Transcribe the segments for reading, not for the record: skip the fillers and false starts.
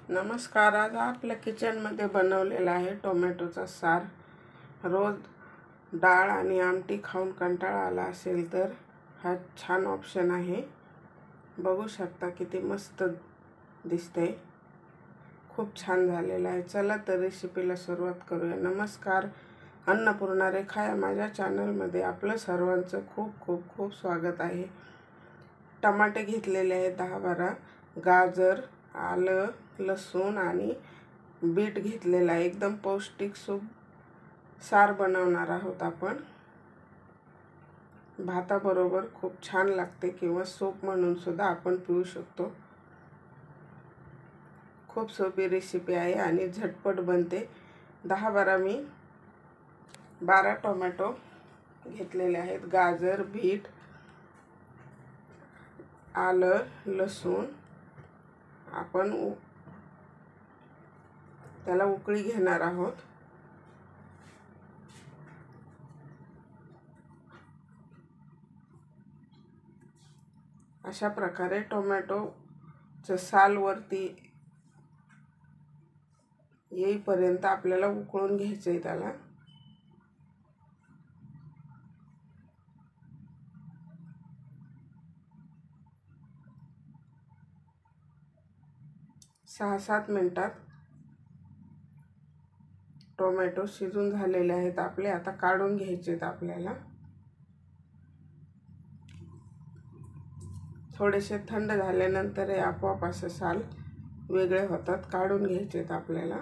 नमस्कार. आज आपल्या किचनमध्ये बनवलेला आहे टोमॅटोचा सार. रोज डाळ आणि आमटी खाऊन कंटाळा आला असेल तर हा छान ऑप्शन आहे. बघू शकता किती मस्त दिसते. खूप छान झालेला आहे. चला तर रेसिपीला सुरुवात करूया. नमस्कार. अन्नपूर्णा रेखा या माझ्या चॅनलमध्ये आपलं सर्वांचं खूप खूप खूप स्वागत आहे. टमाटे घेतलेले आहेत 10-12, गाजर, आलं, लसूण आणि बीट घेतलेला आहे. एकदम पौष्टिक सूप सार बनवणार आहोत आपण. भाताबरोबर खूप छान लागते किंवा सूप म्हणून सुद्धा आपण पिऊ शकतो. खूप सोपी रेसिपी आहे आणि झटपट बनते. 10-12 मी 12 टोमॅटो घेतलेले आहेत. गाजर, बीट, आलं, लसूण आपण त्याला उकळी घेणार आहोत. अशा प्रकारे टोमॅटोचं साल वरती येईपर्यंत आपल्याला उकळून घ्यायचं आहे त्याला. सहा 7 मिनिटात टोमॅटो शिजून झालेले आहेत आपले. आता काढून घ्यायचे आहेत आपल्याला. थोडेसे थंड झाल्यानंतर हे आपोआप असं साल वेगळे होतात. काढून घ्यायचे आहेत आपल्याला.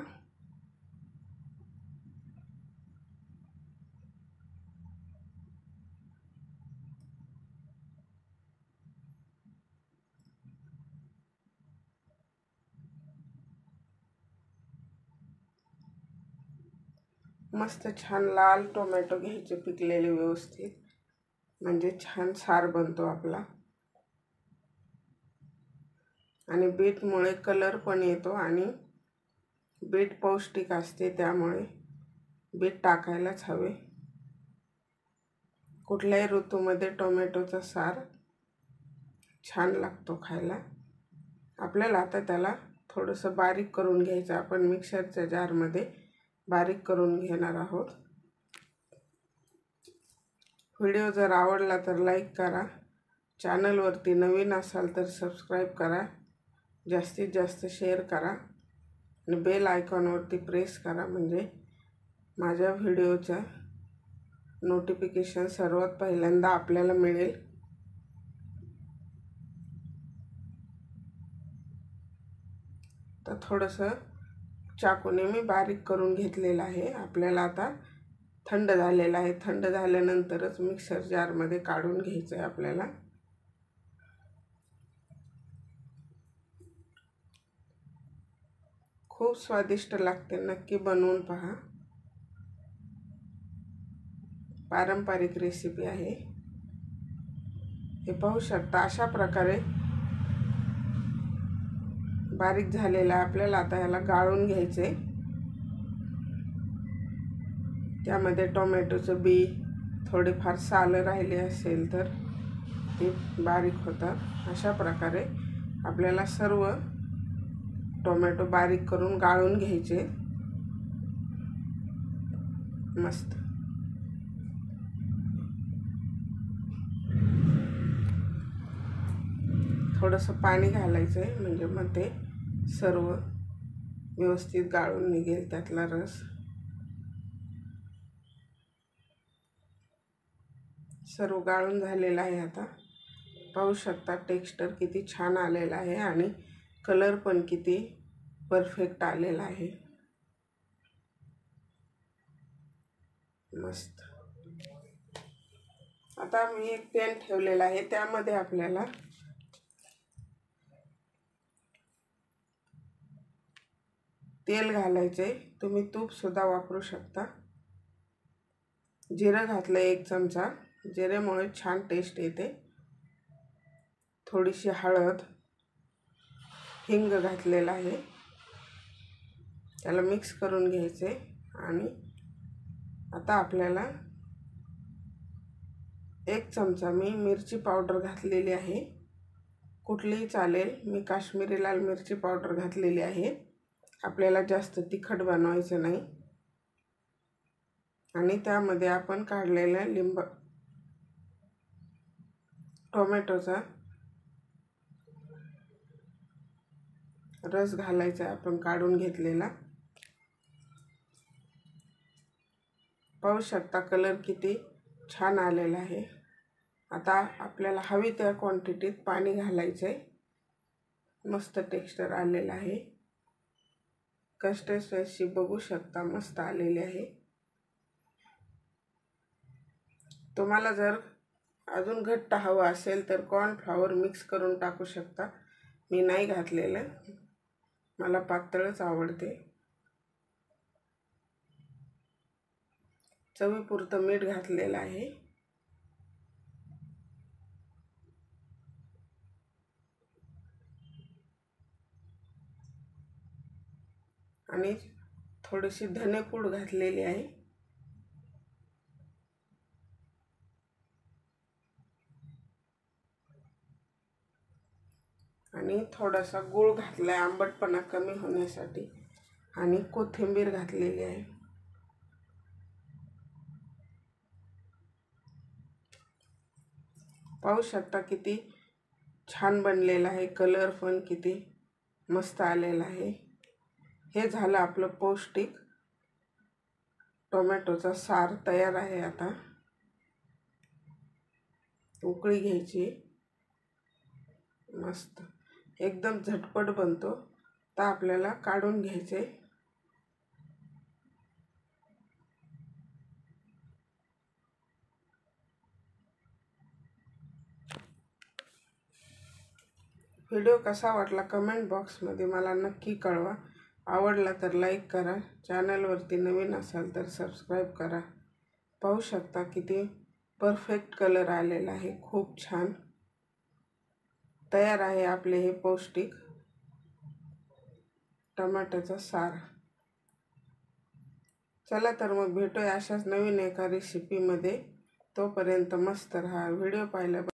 मस्त छान लाल टोमॅटो घ्यायचे, पिकलेले व्यवस्थित, म्हणजे छान सार बनतो आपला. आणि बीटमुळे कलर पण येतो आणि बीट पौष्टिक असते, त्यामुळे बीट टाकायलाच हवे. कुठल्याही ऋतूमध्ये टोमॅटोचा सार छान लागतो खायला. आपल्याला आता त्याला थोडंसं बारीक करून घ्यायचं. आपण मिक्सरच्या जारमध्ये बारीक करून घेणार आहोत. व्हिडिओ जर आवडला तर लाईक करा. चॅनलवरती नवीन असाल तर सबस्क्राईब करा. जास्तीत जास्त शेअर करा आणि बेल आयकॉनवरती प्रेस करा, म्हणजे माझ्या व्हिडिओचं नोटिफिकेशन सर्वात पहिल्यांदा आपल्याला मिळेल. तर थोडंसं चाकूने मी बारीक करून घेतलेलं आहे. आपल्याला आता थंड झालेला आहे. थंड झाल्यानंतरच मिक्सर जारमध्ये काढून घ्यायचं आहे आपल्याला. खूप स्वादिष्ट लागते. नक्की बनवून पहा. पारंपरिक रेसिपी आहे. हे पाहू शकता. अशा प्रकारे बारीक झालेला आपल्याला आता याला गाळून घ्यायचे. त्यामध्ये टोमॅटोचं बी, थोडेफार साल राहिले असेल तर ते बारीक होतात. अशा प्रकारे आपल्याला सर्व टोमॅटो बारीक करून गाळून घ्यायचे. मस्त थोडंसं पाणी घालायचं आहे, म्हणजे मग ते सर्व व्यवस्थित गाळून निघेल त्यातला रस. सर्व गाळून झालेला आहे. आता पाहू शकता टेक्स्चर किती छान आलेला आहे आणि कलर पण किती परफेक्ट आलेला आहे. मस्त. आता मी एक पॅन ठेवलेला आहे. त्यामध्ये आपल्याला तेल घालायचे. तुम्ही तूप सुद्धा वापरू शकता. जिरं घातलं 1 चमचा. जिऱ्यामुळे छान टेस्ट येते. थोडीशी हळद, हिंग घातलेला आहे. त्याला मिक्स करून घ्यायचे. आणि आता आपल्याला 1 चमचा मी मिरची पावडर घातलेली आहे. कुठलीही चालेल. मी काश्मीरी लाल मिरची पावडर घातलेली आहे. आपल्याला जास्त तिखट बनवायचं नाही. आणि त्यामध्ये आपण काढलेला टोमॅटोचा रस घालायचा आपण काढून घेतलेला. पाहू शकता कलर किती छान आलेला आहे. आता आपल्याला हवी त्या क्वांटिटीत पाणी घालायचं आहे. मस्त टेक्स्चर आलेलं आहे. कन्सिस्टन्सी बघू शकता मस्त आलेली आहे. तुम्हाला जर अजून घट्ट हवं असेल तर कॉर्नफ्लॉवर मिक्स करून टाकू शकता. मी नाही घातलेलं, मला पातळच आवडते. चवीपुरतं मीठ घातलेलं आहे. आणि थोडीशी धनेपूड घातलेली आहे. आणि थोडासा गूळ घातलाय आंबटपणा कमी होण्यासाठी. आणि कोथिंबीर घातलेली आहे. पाहू शकता किती छान बनलेला आहे. कलर पण किती मस्त आलेला आहे. हे झालं आपलं पौष्टिक टोमॅटोचा सार तयार आहे. आता उकळी घ्यायची. मस्त एकदम झटपट बनतो. तर आपल्याला काढून घ्यायचे. व्हिडिओ कसा वाटला कमेंट बॉक्समध्ये मला नक्की कळवा. आवडला तर लाईक करा. चॅनलवरती नवीन असाल तर सबस्क्राईब करा. पाहू शकता किती परफेक्ट कलर आलेला आहे. खूप छान तयार आहे आपले हे पौष्टिक टोमॅटोचा सार. चला तर मग भेटूया अशाच नवीन एका रेसिपीमध्ये. तोपर्यंत मस्त राहा. व्हिडिओ पाहिल्याबद्दल